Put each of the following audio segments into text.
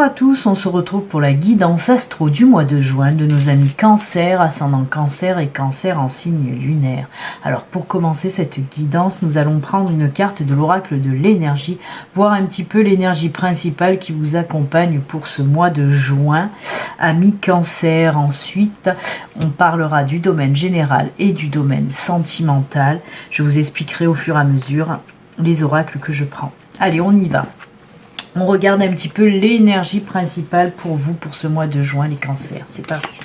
à tous, on se retrouve pour la guidance astro du mois de juin de nos amis Cancer, ascendant Cancer et Cancer en signe lunaire. Alors pour commencer cette guidance, nous allons prendre une carte de l'oracle de l'énergie, voir un petit peu l'énergie principale qui vous accompagne pour ce mois de juin, amis Cancer. Ensuite, on parlera du domaine général et du domaine sentimental. Je vous expliquerai au fur et à mesure les oracles que je prends. Allez, on y va. On regarde un petit peu l'énergie principale pour vous pour ce mois de juin, les cancers. C'est parti.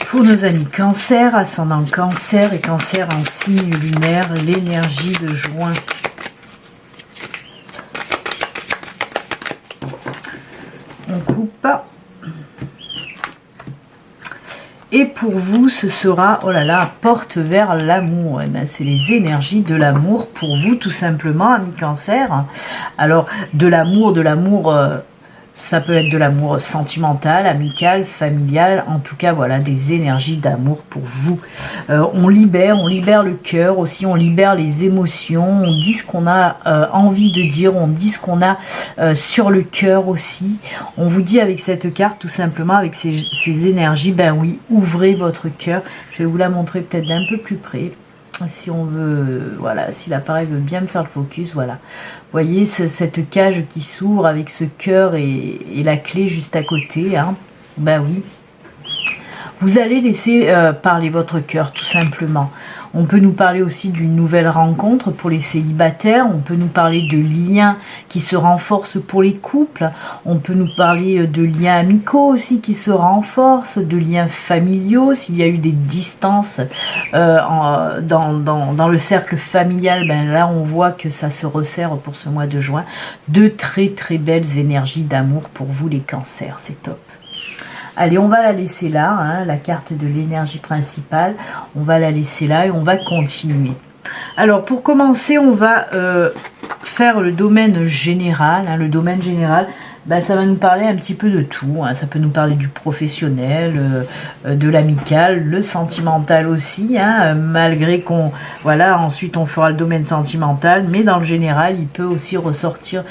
Pour nos amis Cancer, ascendant Cancer et Cancer en signe lunaire, l'énergie de juin. On coupe. Et pour vous, ce sera, oh là là, porte vers l'amour. Eh bien, c'est les énergies de l'amour pour vous, tout simplement, amis Cancer. Alors, de l'amour, ça peut être de l'amour sentimental, amical, familial. En tout cas, voilà, des énergies d'amour pour vous. On libère le cœur aussi, on libère les émotions. On dit ce qu'on a envie de dire, on dit ce qu'on a sur le cœur aussi. On vous dit avec cette carte, tout simplement, avec ces énergies, ben oui, ouvrez votre cœur. Je vais vous la montrer peut-être d'un peu plus près. Si on veut, voilà, si l'appareil veut bien me faire le focus, voilà. Vous voyez cette cage qui s'ouvre avec ce cœur et la clé juste à côté, hein. Ben oui. Vous allez laisser parler votre cœur, tout simplement. On peut nous parler aussi d'une nouvelle rencontre pour les célibataires. On peut nous parler de liens qui se renforcent pour les couples. On peut nous parler de liens amicaux aussi qui se renforcent, de liens familiaux. S'il y a eu des distances dans le cercle familial, ben là on voit que ça se resserre pour ce mois de juin. De très très belles énergies d'amour pour vous les cancers, c'est top. Allez, on va la laisser là, hein, la carte de l'énergie principale. On va la laisser là et on va continuer. Alors, pour commencer, on va faire le domaine général. Hein, le domaine général, ben, ça va nous parler un petit peu de tout. Hein. Ça peut nous parler du professionnel, de l'amical, le sentimental aussi. Hein, malgré qu'on... Voilà, ensuite on fera le domaine sentimental. Mais dans le général, il peut aussi ressortir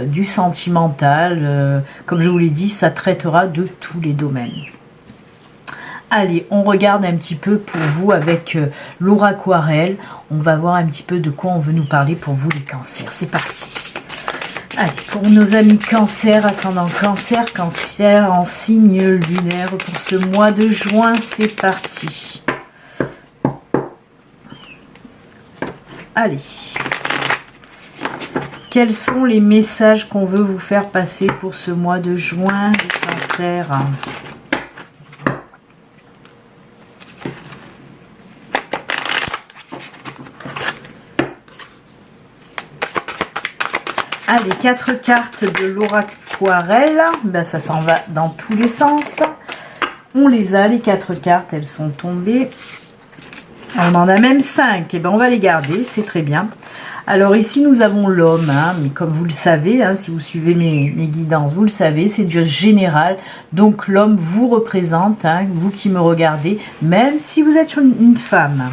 du sentimental. Comme je vous l'ai dit, ça traitera de tous les domaines. Allez, on regarde un petit peu pour vous avec l'oraquarelle. On va voir un petit peu de quoi on veut nous parler pour vous les cancers. C'est parti. Allez, pour nos amis Cancer, ascendant Cancer, Cancer en signe lunaire pour ce mois de juin, c'est parti. Allez. Quels sont les messages qu'on veut vous faire passer pour ce mois de juin, les cancers ? Allez, 4 cartes de l'oraquarelle, ben ça s'en va dans tous les sens. On les a, les 4 cartes, elles sont tombées. On en a même 5, et ben on va les garder, c'est très bien. Alors ici nous avons l'homme, hein, mais comme vous le savez, hein, si vous suivez mes guidances, vous le savez, c'est du général. Donc l'homme vous représente, hein, vous qui me regardez, même si vous êtes une femme.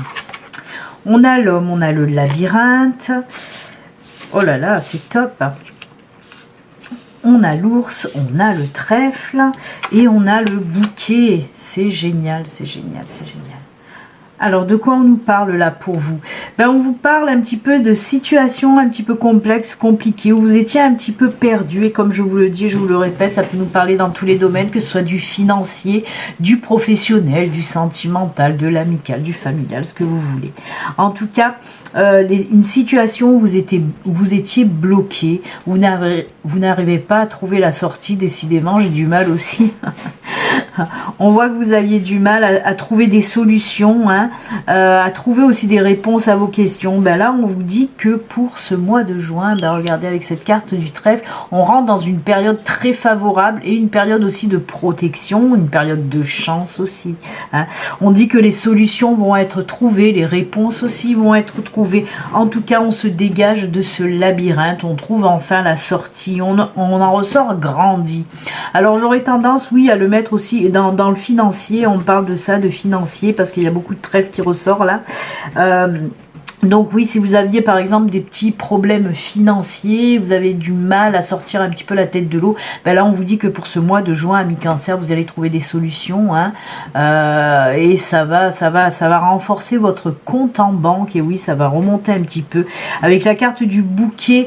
On a l'homme, on a le labyrinthe. Oh là là, c'est top. On a l'ours, on a le trèfle et on a le bouquet. C'est génial, c'est génial, c'est génial. Alors, de quoi on nous parle là pour vous? Ben, on vous parle un petit peu de situations un petit peu complexes, compliquées, où vous étiez un petit peu perdu. Et comme je vous le dis, je vous le répète, ça peut nous parler dans tous les domaines, que ce soit du financier, du professionnel, du sentimental, de l'amical, du familial, ce que vous voulez. En tout cas, une situation où vous étiez bloqué, vous n'arrivez pas à trouver la sortie. Décidément, j'ai du mal aussi. On voit que vous aviez du mal à trouver des solutions, hein, à trouver aussi des réponses à vos questions. Ben là, on vous dit que pour ce mois de juin, ben regardez avec cette carte du trèfle, on rentre dans une période très favorable et une période aussi de protection, une période de chance aussi. Hein. On dit que les solutions vont être trouvées, les réponses aussi vont être trouvées. En tout cas, on se dégage de ce labyrinthe, on trouve enfin la sortie, on en ressort grandi. Alors j'aurais tendance, oui, à le mettre aussi dans le financier. On parle de ça, de financier, parce qu'il y a beaucoup de trèfle qui ressort là. Donc oui, si vous aviez par exemple des petits problèmes financiers, vous avez du mal à sortir un petit peu la tête de l'eau, ben là on vous dit que pour ce mois de juin à mi-cancer, vous allez trouver des solutions, hein, et ça va renforcer votre compte en banque, et oui, ça va remonter un petit peu. Avec la carte du bouquet,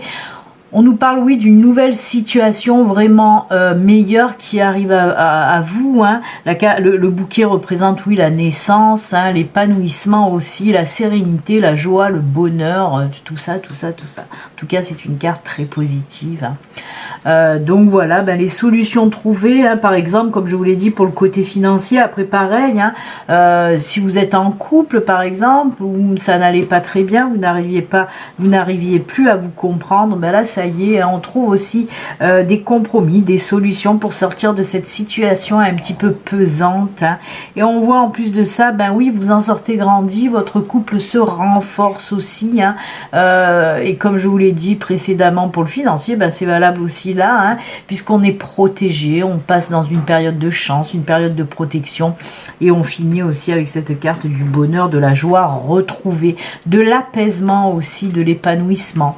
on nous parle, oui, d'une nouvelle situation vraiment meilleure qui arrive à vous. Hein. Le bouquet représente, oui, la naissance, hein, l'épanouissement aussi, la sérénité, la joie, le bonheur, tout ça, tout ça, tout ça. En tout cas, c'est une carte très positive. Hein. Donc voilà, ben, les solutions trouvées, hein, par exemple, comme je vous l'ai dit, pour le côté financier, après pareil, hein, si vous êtes en couple, par exemple, où ça n'allait pas très bien, vous n'arriviez plus à vous comprendre, ben là, ça y est, on trouve aussi des compromis, des solutions pour sortir de cette situation un petit peu pesante, hein. Et on voit en plus de ça, ben oui, vous en sortez grandi, votre couple se renforce aussi, hein. Et comme je vous l'ai dit précédemment pour le financier, ben c'est valable aussi là, hein, puisqu'on est protégé, on passe dans une période de chance, une période de protection, et on finit aussi avec cette carte du bonheur, de la joie retrouvée, de l'apaisement aussi, de l'épanouissement.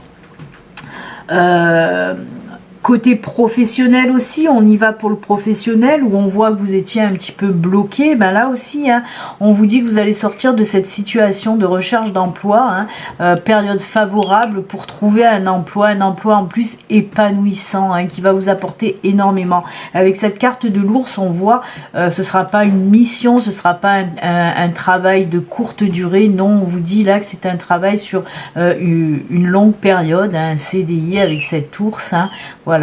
Côté professionnel aussi, on y va pour le professionnel, où on voit que vous étiez un petit peu bloqué. Ben là aussi, hein, on vous dit que vous allez sortir de cette situation de recherche d'emploi, hein, période favorable pour trouver un emploi en plus épanouissant, hein, qui va vous apporter énormément. Avec cette carte de l'ours, on voit, ce sera pas une mission, ce sera pas un travail de courte durée, non, on vous dit là que c'est un travail sur une longue période, hein, un CDI avec cet ours, hein, voilà.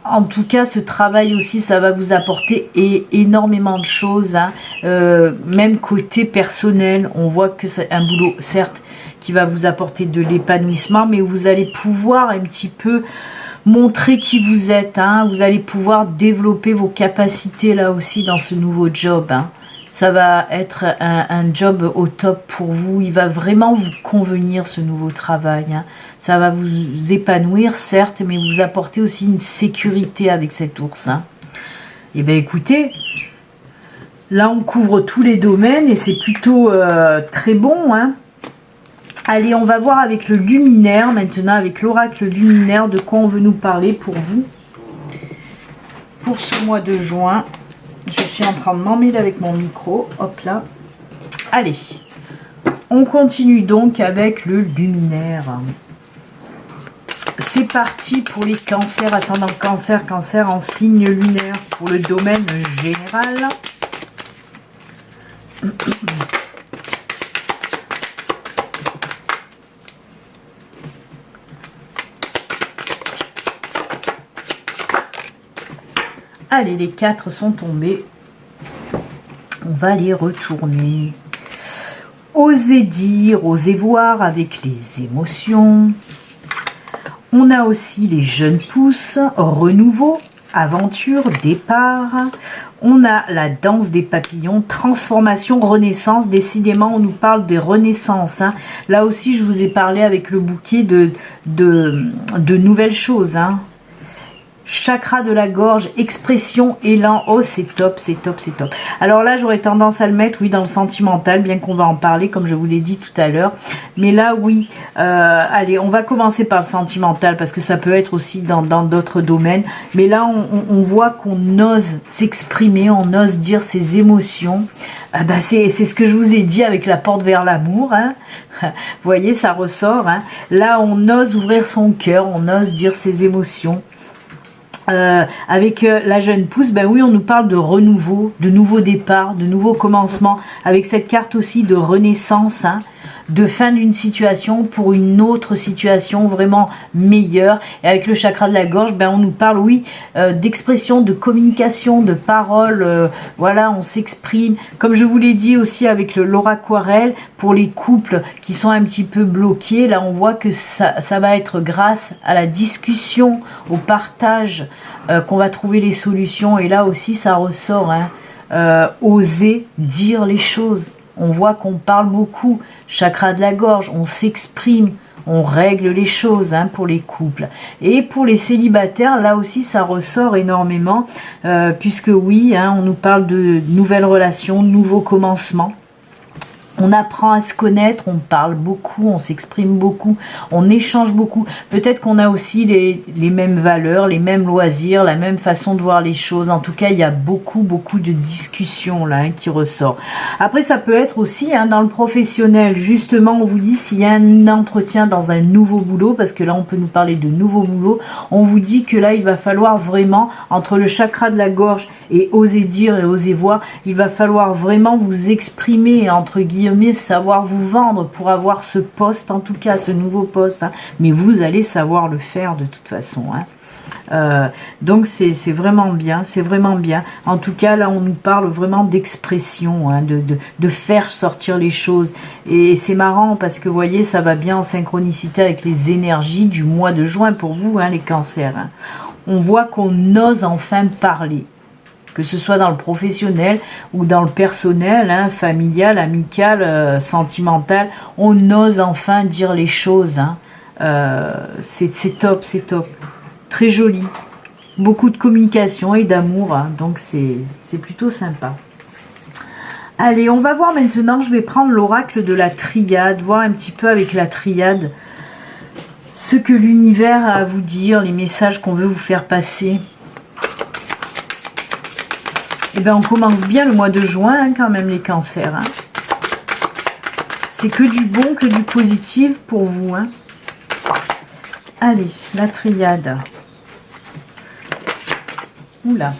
En tout cas, ce travail aussi, ça va vous apporter énormément de choses, hein. Même côté personnel, on voit que c'est un boulot, certes, qui va vous apporter de l'épanouissement, mais vous allez pouvoir un petit peu montrer qui vous êtes, hein. Vous allez pouvoir développer vos capacités là aussi dans ce nouveau job, hein. Ça va être un job au top pour vous. Il va vraiment vous convenir, ce nouveau travail, hein. Ça va vous épanouir, certes, mais vous apporter aussi une sécurité avec cet ours, hein. Et bien écoutez, là on couvre tous les domaines et c'est plutôt très bon, hein. Allez, on va voir avec le luminaire maintenant, avec l'oracle luminaire, de quoi on veut nous parler pour vous, pour ce mois de juin. Je suis en train de m'emmêler avec mon micro. Hop là. Allez. On continue donc avec le luminaire. C'est parti pour les cancers, ascendant cancer, cancer en signe lunaire pour le domaine général. Allez, les 4 sont tombés. On va les retourner. Osez dire, osez voir avec les émotions. On a aussi les jeunes pousses, renouveau, aventure, départ. On a la danse des papillons, transformation, renaissance. Décidément, on nous parle des renaissances, hein. Là aussi, je vous ai parlé avec le bouquet de nouvelles choses, hein. Chakra de la gorge, expression, élan, oh c'est top, c'est top, c'est top. Alors là j'aurais tendance à le mettre, oui, dans le sentimental, bien qu'on va en parler comme je vous l'ai dit tout à l'heure. Mais là oui, allez, on va commencer par le sentimental parce que ça peut être aussi dans d'autres domaines. Mais là on voit qu'on ose s'exprimer, on ose dire ses émotions. Bah, c'est ce que je vous ai dit avec la porte vers l'amour, hein. Vous voyez, ça ressort, hein. Là on ose ouvrir son cœur, on ose dire ses émotions. Avec la jeune pousse, ben oui, on nous parle de renouveau, de nouveau départ, de nouveau commencement, avec cette carte aussi de renaissance, hein, de fin d'une situation pour une autre situation vraiment meilleure. Et avec le chakra de la gorge, ben on nous parle, oui, d'expression, de communication, de parole, voilà, on s'exprime. Comme je vous l'ai dit aussi avec l'auraquarelle, pour les couples qui sont un petit peu bloqués, là on voit que ça va être grâce à la discussion, au partage, qu'on va trouver les solutions. Et là aussi ça ressort, hein, oser dire les choses. On voit qu'on parle beaucoup, chakra de la gorge, on s'exprime, on règle les choses, hein, pour les couples. Et pour les célibataires, là aussi ça ressort énormément, puisque oui, hein, on nous parle de nouvelles relations, nouveaux commencements. On apprend à se connaître, on parle beaucoup, on s'exprime beaucoup, on échange beaucoup. Peut-être qu'on a aussi les mêmes valeurs, les mêmes loisirs, la même façon de voir les choses. En tout cas, il y a beaucoup de discussions là qui ressort. Après, ça peut être aussi dans le professionnel. Justement, on vous dit s'il y a un entretien dans un nouveau boulot, parce que là, on peut nous parler de nouveau boulot. On vous dit que là, il va falloir vraiment, entre le chakra de la gorge et oser dire et oser voir, il va falloir vraiment vous exprimer, entre guillemets, savoir vous vendre pour avoir ce poste, en tout cas ce nouveau poste, mais vous allez savoir le faire de toute façon. Donc c'est vraiment bien, c'est vraiment bien. En tout cas, là, on nous parle vraiment d'expression, de faire sortir les choses. Et c'est marrant parce que, vous voyez, ça va bien en synchronicité avec les énergies du mois de juin pour vous, les cancers. On voit qu'on ose enfin parler. Que ce soit dans le professionnel ou dans le personnel, familial, amical, sentimental, on ose enfin dire les choses. C'est top, c'est top. Très joli. Beaucoup de communication et d'amour, donc c'est plutôt sympa. Allez, on va voir maintenant, je vais prendre l'oracle de la triade, voir un petit peu avec la triade ce que l'univers a à vous dire, les messages qu'on veut vous faire passer. Eh bien, on commence bien le mois de juin, quand même, les cancers. C'est que du bon, que du positif pour vous. Allez, la triade. Oula.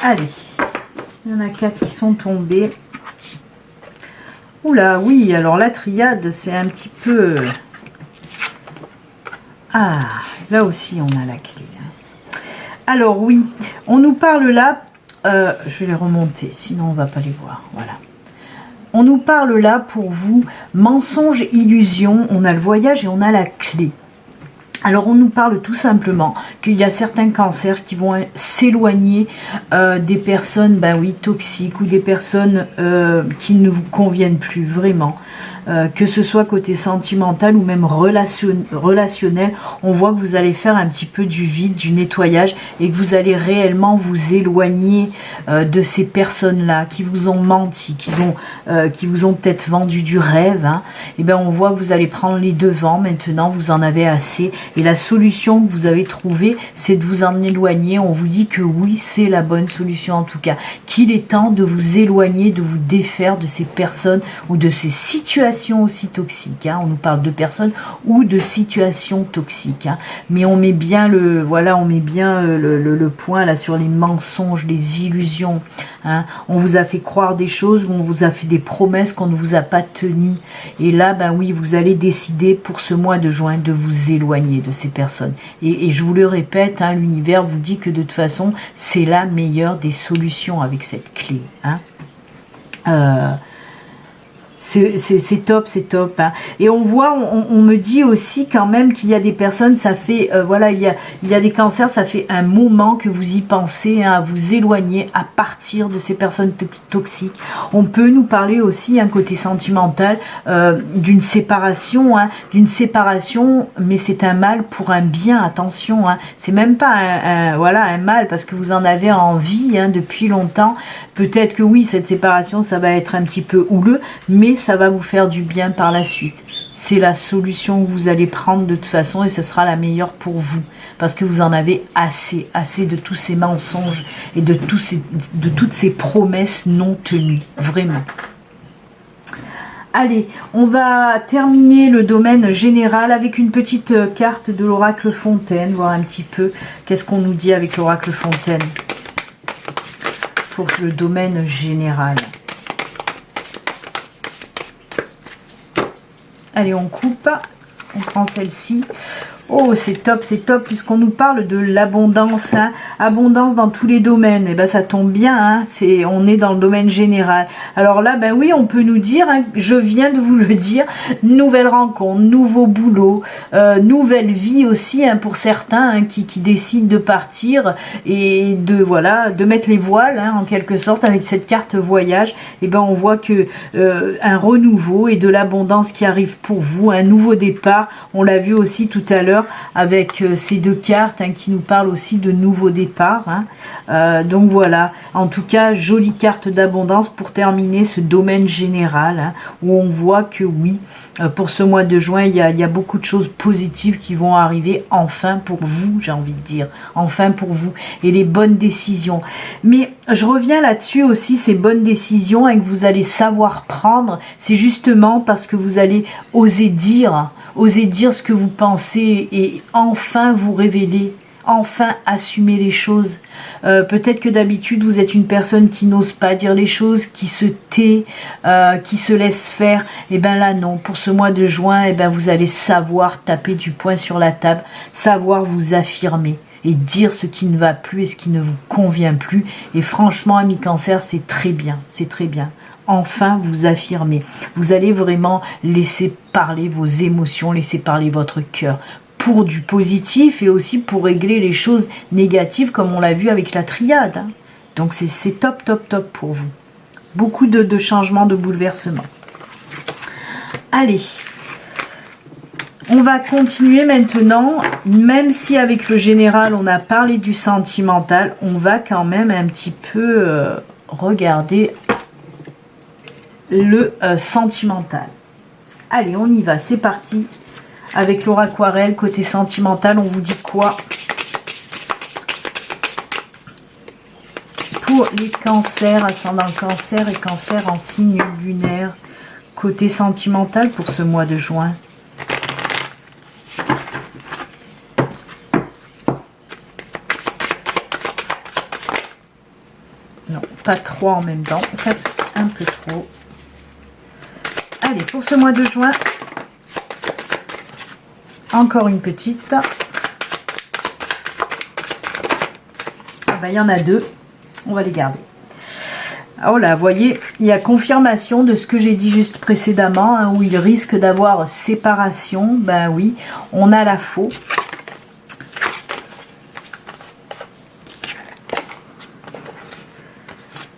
Allez. Il y en a 4 qui sont tombés. Oula, oui, alors la triade, c'est un petit peu... Ah, là aussi, on a la clé. Alors, oui, on nous parle là... je vais les remonter, sinon on ne va pas les voir. Voilà. On nous parle là, pour vous, mensonge, illusion, on a le voyage et on a la clé. Alors, on nous parle tout simplement qu'il y a certains cancers qui vont s'éloigner des personnes, ben oui, toxiques ou des personnes qui ne vous conviennent plus vraiment. Que ce soit côté sentimental ou même relationnel, on voit que vous allez faire un petit peu du vide, du nettoyage et que vous allez réellement vous éloigner de ces personnes-là qui vous ont menti, qui vous ont peut-être vendu du rêve. Et bien on voit que vous allez prendre les devants maintenant, vous en avez assez. Et la solution que vous avez trouvée, c'est de vous en éloigner. On vous dit que oui, c'est la bonne solution en tout cas. Qu'il est temps de vous éloigner, de vous défaire de ces personnes ou de ces situations aussi toxiques. On nous parle de personnes ou de situations toxiques. Mais on met bien le point là sur les mensonges, les illusions. On vous a fait croire des choses, on vous a fait des promesses qu'on ne vous a pas tenues. Et là, ben oui, vous allez décider pour ce mois de juin de vous éloigner de ces personnes. Et je vous le répète, l'univers vous dit que de toute façon, c'est la meilleure des solutions avec cette clé. C'est top, c'est top. Et on voit, on me dit aussi quand même qu'il y a des personnes, ça fait, voilà, il y a des cancers, ça fait un moment que vous y pensez, à vous éloigner, à partir de ces personnes toxiques. On peut nous parler aussi, côté sentimental, d'une séparation, mais c'est un mal pour un bien, attention. C'est même pas un mal parce que vous en avez envie depuis longtemps. Peut-être que oui, cette séparation, ça va être un petit peu houleux, mais ça va vous faire du bien par la suite. C'est la solution que vous allez prendre de toute façon et ce sera la meilleure pour vous. Parce que vous en avez assez de tous ces mensonges et de toutes ces promesses non tenues. Vraiment. Allez, on va terminer le domaine général avec une petite carte de l'oracle Fontaine. Voir un petit peu qu'est-ce qu'on nous dit avec l'oracle Fontaine pour le domaine général. Allez, on coupe, on prend celle-ci. Oh, c'est top, puisqu'on nous parle de l'abondance, abondance dans tous les domaines. Et ben ça tombe bien, on est dans le domaine général. Alors là, ben oui, on peut nous dire, je viens de vous le dire, nouvelle rencontre, nouveau boulot, nouvelle vie aussi pour certains qui décident de partir et de mettre les voiles en quelque sorte avec cette carte voyage. Et ben on voit que un renouveau et de l'abondance qui arrive pour vous, un nouveau départ. On l'a vu aussi tout à l'heure. l'heure avec ces deux cartes hein, qui nous parlent aussi de nouveaux départs. Hein. Donc voilà, en tout cas, jolie carte d'abondance pour terminer ce domaine général hein, où on voit que oui, pour ce mois de juin, il y a beaucoup de choses positives qui vont arriver enfin pour vous, j'ai envie de dire, enfin pour vous, et les bonnes décisions. Mais je reviens là-dessus aussi, ces bonnes décisions hein, que vous allez savoir prendre, c'est justement parce que vous allez oser dire ce que vous pensez et enfin vous révéler, enfin assumer les choses. Peut-être que d'habitude vous êtes une personne qui n'ose pas dire les choses, qui se tait, qui se laisse faire. Et bien là non, pour ce mois de juin, et ben vous allez savoir taper du poing sur la table, savoir vous affirmer et dire ce qui ne va plus et ce qui ne vous convient plus. Et franchement, ami Cancer, c'est très bien, c'est très bien. Enfin vous affirmer. Vous allez vraiment laisser parler vos émotions, laisser parler votre cœur pour du positif et aussi pour régler les choses négatives comme on l'a vu avec la triade. Hein. Donc c'est top, top, top pour vous. Beaucoup de changements, de bouleversements. Allez, on va continuer maintenant, même si avec le général on a parlé du sentimental, on va quand même un petit peu regarder le sentimental. Allez, on y va, c'est parti. Avec Laura Aquarelle, côté sentimental, on vous dit quoi pour les cancers, ascendant cancer et cancer en signe lunaire, côté sentimental pour ce mois de juin? Non, pas trois en même temps, ça fait un peu trop. Allez, pour ce mois de juin, encore une petite. Ah ben, il y en a deux. On va les garder. Oh là, vous voyez, il y a confirmation de ce que j'ai dit juste précédemment, hein, où il risque d'avoir séparation. Ben oui, on a la faux.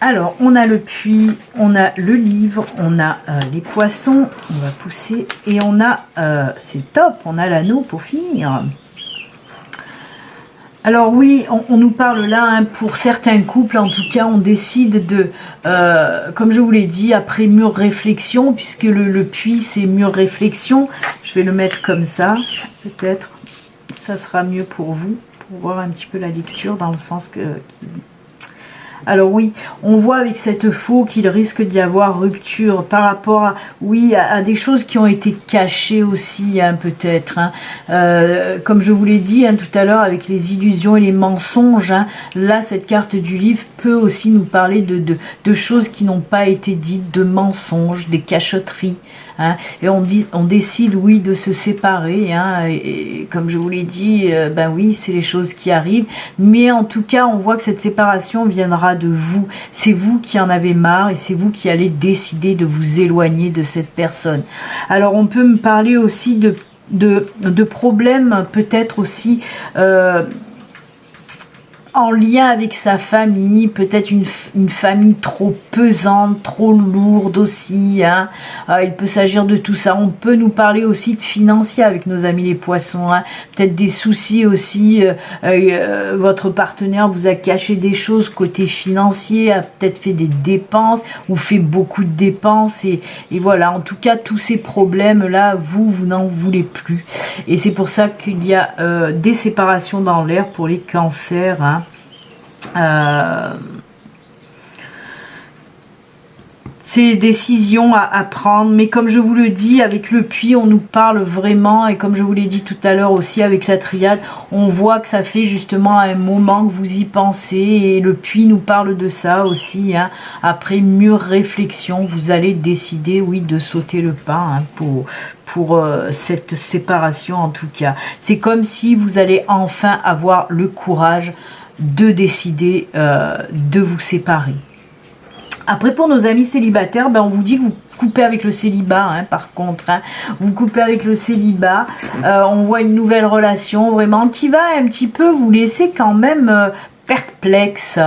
Alors, on a le puits, on a le livre, on a les poissons, on va pousser, et on a, c'est top, on a l'anneau pour finir. Alors oui, on nous parle là, hein, pour certains couples, en tout cas, on décide de, comme je vous l'ai dit, après mûre réflexion, puisque le puits, c'est mûre réflexion, je vais le mettre comme ça, peut-être, ça sera mieux pour vous, pour voir un petit peu la lecture, dans le sens que... Alors oui, on voit avec cette faux qu'il risque d'y avoir rupture par rapport à, oui, à des choses qui ont été cachées aussi, hein, peut-être. Hein. Comme je vous l'ai dit hein, tout à l'heure avec les illusions et les mensonges, hein, là cette carte du livre peut aussi nous parler de choses qui n'ont pas été dites, de mensonges, des cachotteries. Hein, et on décide, oui, de se séparer, hein, et comme je vous l'ai dit, ben oui, c'est les choses qui arrivent, mais en tout cas, on voit que cette séparation viendra de vous, c'est vous qui en avez marre, et c'est vous qui allez décider de vous éloigner de cette personne. Alors, on peut me parler aussi de problèmes, peut-être aussi... en lien avec sa famille, peut-être une famille trop pesante, trop lourde aussi, hein. Il peut s'agir de tout ça. On peut nous parler aussi de financier avec nos amis les poissons, hein. Peut-être des soucis aussi, votre partenaire vous a caché des choses côté financier, a peut-être fait des dépenses, ou fait beaucoup de dépenses, et voilà, en tout cas, tous ces problèmes-là, vous n'en voulez plus. Et c'est pour ça qu'il y a des séparations dans l'air pour les cancers, hein. C'est décisions à prendre, mais comme je vous le dis, avec le puits, on nous parle vraiment, et comme je vous l'ai dit tout à l'heure aussi avec la triade, on voit que ça fait justement un moment que vous y pensez, et le puits nous parle de ça aussi, hein. Après mûre réflexion, vous allez décider, oui, de sauter le pas, hein, pour cette séparation en tout cas. C'est comme si vous allez enfin avoir le courage de décider de vous séparer. Après, pour nos amis célibataires, ben, on vous dit que vous coupez avec le célibat, hein, par contre. Hein, vous coupez avec le célibat. On voit une nouvelle relation, vraiment, qui va un petit peu vous laisser quand même perplexe.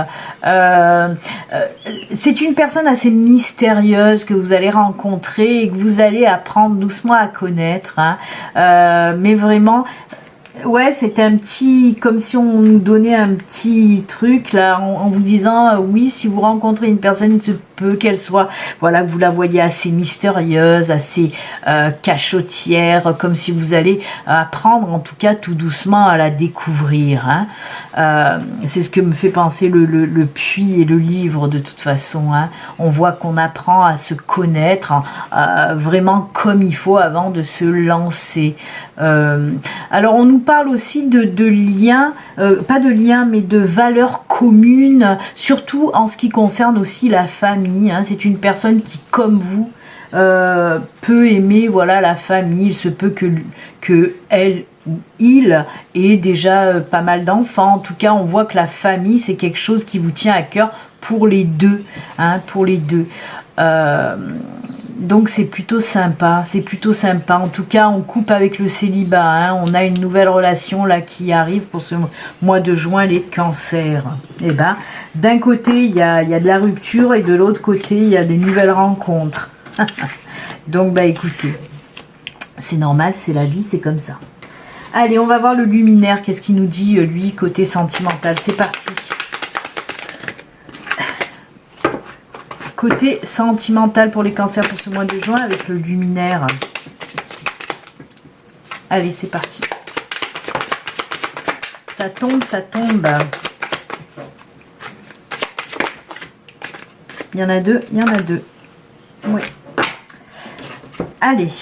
C'est une personne assez mystérieuse que vous allez rencontrer et que vous allez apprendre doucement à connaître. Hein, mais vraiment... Ouais, c'était un petit, comme si on nous donnait un petit truc là, en vous disant oui, si vous rencontrez une personne, il se peut qu'elle soit, voilà, que vous la voyez assez mystérieuse, assez cachotière, comme si vous allez apprendre, en tout cas tout doucement, à la découvrir. Hein. C'est ce que me fait penser le puits et le livre de toute façon. Hein. On voit qu'on apprend à se connaître vraiment comme il faut avant de se lancer. Alors on nous parle aussi de liens, pas de liens, mais de valeurs communes, surtout en ce qui concerne aussi la famille. Hein. C'est une personne qui, comme vous, peut aimer, voilà, la famille. Il se peut que elle ou il ait déjà pas mal d'enfants. En tout cas, on voit que la famille, c'est quelque chose qui vous tient à cœur pour les deux. Hein, pour les deux. Donc c'est plutôt sympa, c'est plutôt sympa. En tout cas, on coupe avec le célibat. Hein. On a une nouvelle relation là qui arrive pour ce mois de juin, les cancers. Et ben, d'un côté, il y a de la rupture et de l'autre côté, il y a des nouvelles rencontres. Donc, bah écoutez, c'est normal, c'est la vie, c'est comme ça. Allez, on va voir le luminaire. Qu'est-ce qu'il nous dit, lui, côté sentimental? C'est parti. Côté sentimental pour les cancers pour ce mois de juin avec le luminaire. Allez, c'est parti. Ça tombe, ça tombe. Il y en a deux, il y en a deux. Oui. Allez,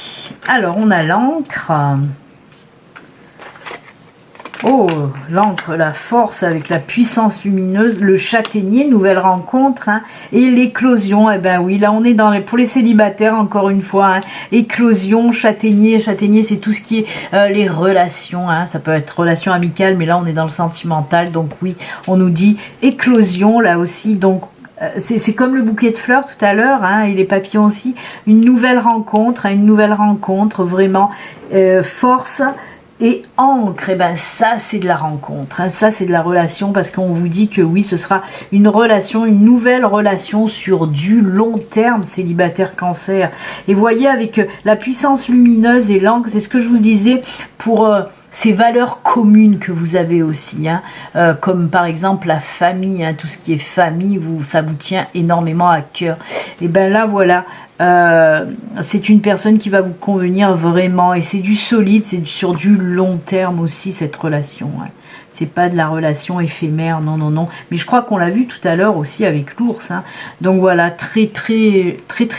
alors on a l'encre. Oh, l'encre, la force avec la puissance lumineuse, le châtaignier, nouvelle rencontre, hein, et l'éclosion. Eh ben oui, là on est pour les célibataires encore une fois. Hein, éclosion, châtaignier, c'est tout ce qui est les relations. Hein, ça peut être relation amicale, mais là on est dans le sentimental. Donc oui, on nous dit éclosion là aussi. Donc c'est comme le bouquet de fleurs tout à l'heure, hein, et les papillons aussi. Une nouvelle rencontre, vraiment force. Et encre, et ben ça c'est de la rencontre, hein, ça c'est de la relation, parce qu'on vous dit que oui, ce sera une relation, une nouvelle relation sur du long terme, célibataire cancer. Et voyez, avec la puissance lumineuse et l'encre, c'est ce que je vous disais pour ces valeurs communes que vous avez aussi, hein, comme par exemple la famille, hein, tout ce qui est famille, ça vous tient énormément à cœur. Et ben là voilà, c'est une personne qui va vous convenir vraiment, et c'est du solide, c'est sur du long terme aussi cette relation. Hein. C'est pas de la relation éphémère, non, non, non. Mais je crois qu'on l'a vu tout à l'heure aussi avec l'ours. Hein. Donc voilà, très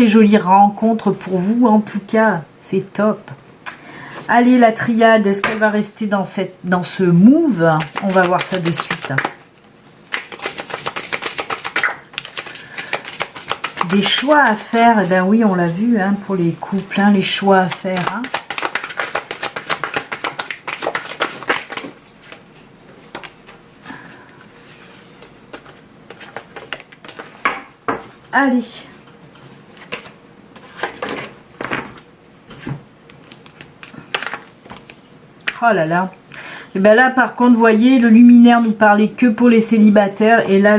jolie rencontre pour vous en tout cas, c'est top. Allez, la triade, est-ce qu'elle va rester dans ce move? On va voir ça de suite. Des choix à faire, eh bien oui, on l'a vu, hein, pour les couples, hein, les choix à faire. Hein. Allez. Oh là là. Et bien là, par contre, vous voyez, le luminaire nous parlait que pour les célibataires. Et là,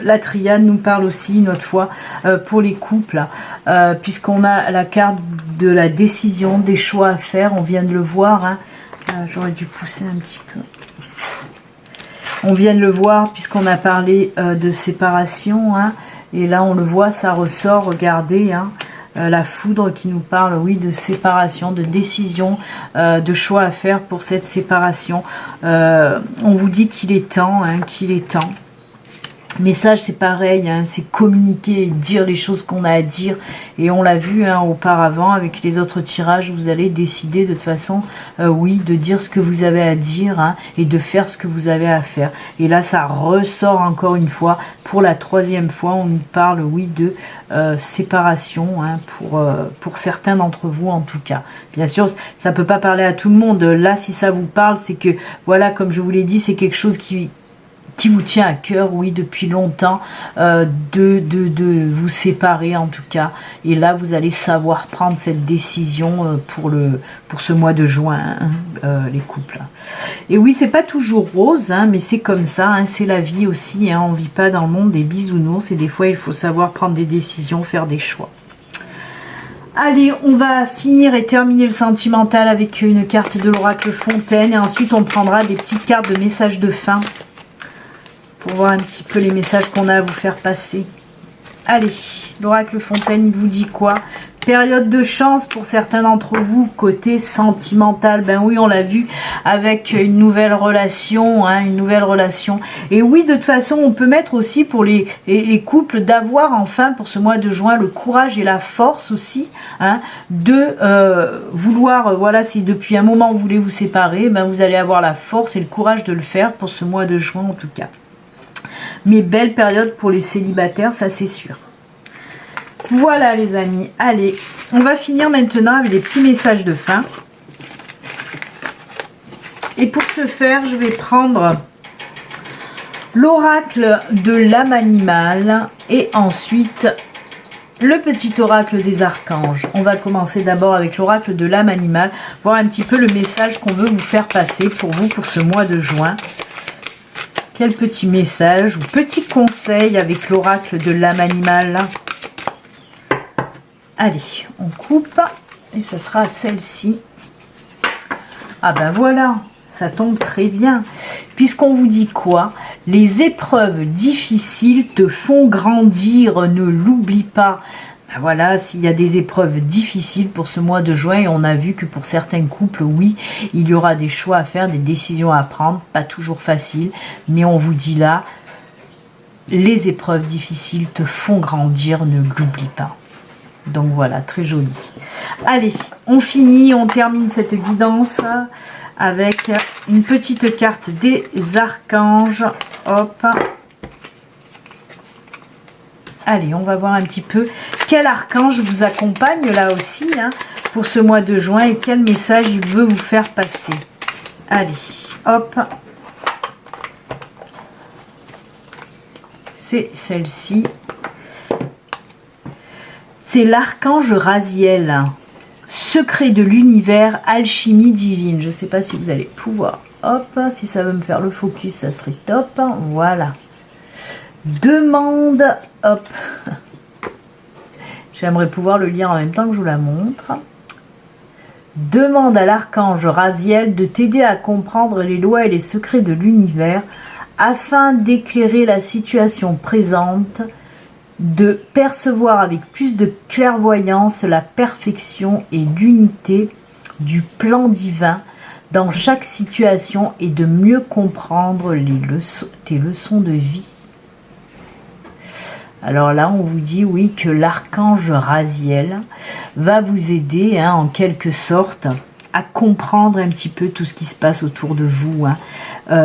la triade nous parle aussi, une autre fois, pour les couples. Puisqu'on a la carte de la décision, des choix à faire. On vient de le voir. Hein. J'aurais dû pousser un petit peu. On vient de le voir, puisqu'on a parlé de séparation. Hein. Et là, on le voit, ça ressort, regardez, hein. La foudre qui nous parle, oui, de séparation, de décision, de choix à faire pour cette séparation. On vous dit qu'il est temps, hein, qu'il est temps. Message, c'est pareil, hein, c'est communiquer et dire les choses qu'on a à dire. Et on l'a vu, hein, auparavant avec les autres tirages, vous allez décider de toute façon, oui, de dire ce que vous avez à dire, hein, et de faire ce que vous avez à faire. Et là, ça ressort encore une fois. Pour la troisième fois, on nous parle, oui, de séparation, hein, pour certains d'entre vous en tout cas. Bien sûr, ça peut pas parler à tout le monde. Là, si ça vous parle, c'est que, voilà, comme je vous l'ai dit, c'est quelque chose qui vous tient à cœur, oui, depuis longtemps, de vous séparer en tout cas. Et là, vous allez savoir prendre cette décision pour ce mois de juin, hein, les couples. Et oui, c'est pas toujours rose, hein, mais c'est comme ça, hein, c'est la vie aussi. Hein, on vit pas dans le monde des bisounours, et des fois, il faut savoir prendre des décisions, faire des choix. Allez, on va finir et terminer le sentimental avec une carte de l'oracle Fontaine. Et ensuite, on prendra des petites cartes de messages de fin. Pour voir un petit peu les messages qu'on a à vous faire passer. Allez, l'oracle Fontaine, il vous dit quoi? Période de chance pour certains d'entre vous, côté sentimental. Ben oui, on l'a vu avec une nouvelle relation, hein, une nouvelle relation. Et oui, de toute façon, on peut mettre aussi pour les couples d'avoir enfin pour ce mois de juin le courage et la force aussi, hein, de vouloir, voilà, si depuis un moment vous voulez vous séparer, ben vous allez avoir la force et le courage de le faire pour ce mois de juin en tout cas. Mais belle période pour les célibataires, ça c'est sûr. Voilà les amis, allez, on va finir maintenant avec les petits messages de fin. Et pour ce faire, je vais prendre l'oracle de l'âme animale et ensuite le petit oracle des archanges. On va commencer d'abord avec l'oracle de l'âme animale, voir un petit peu le message qu'on veut vous faire passer pour vous pour ce mois de juin. Quel petit message ou petit conseil avec l'oracle de l'âme animale? Allez, on coupe et ça sera celle-ci. Ah ben voilà, ça tombe très bien. Puisqu'on vous dit quoi? Les épreuves difficiles te font grandir, ne l'oublie pas. Ben voilà, s'il y a des épreuves difficiles pour ce mois de juin, et on a vu que pour certains couples, oui, il y aura des choix à faire, des décisions à prendre, pas toujours facile, mais on vous dit là, les épreuves difficiles te font grandir, ne l'oublie pas. Donc voilà, très joli. Allez, on finit, on termine cette guidance avec une petite carte des archanges. Hop. Allez, on va voir un petit peu quel archange vous accompagne là aussi, hein, pour ce mois de juin et quel message il veut vous faire passer. Allez, hop. C'est celle-ci. C'est l'archange Raziel, secret de l'univers, alchimie divine. Je ne sais pas si vous allez pouvoir, hop, si ça veut me faire le focus, ça serait top. Voilà. Demande, hop. J'aimerais pouvoir le lire en même temps que je vous la montre. Demande à l'archange Raziel de t'aider à comprendre les lois et les secrets de l'univers afin d'éclairer la situation présente, de percevoir avec plus de clairvoyance la perfection et l'unité du plan divin dans chaque situation et de mieux comprendre tes leçons de vie. Alors là, on vous dit oui que l'archange Raziel va vous aider, hein, en quelque sorte à comprendre un petit peu tout ce qui se passe autour de vous, hein,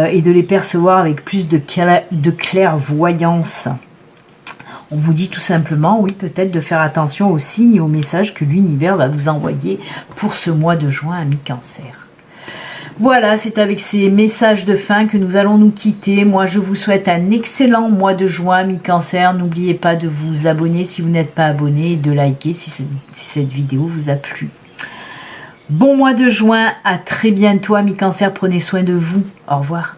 et de les percevoir avec plus de clairvoyance. On vous dit tout simplement, oui, peut-être de faire attention aux signes et aux messages que l'univers va vous envoyer pour ce mois de juin, ami Cancer. Voilà, c'est avec ces messages de fin que nous allons nous quitter. Moi, je vous souhaite un excellent mois de juin, ami Cancer. N'oubliez pas de vous abonner si vous n'êtes pas abonné et de liker si cette vidéo vous a plu. Bon mois de juin, à très bientôt, ami Cancer. Prenez soin de vous. Au revoir.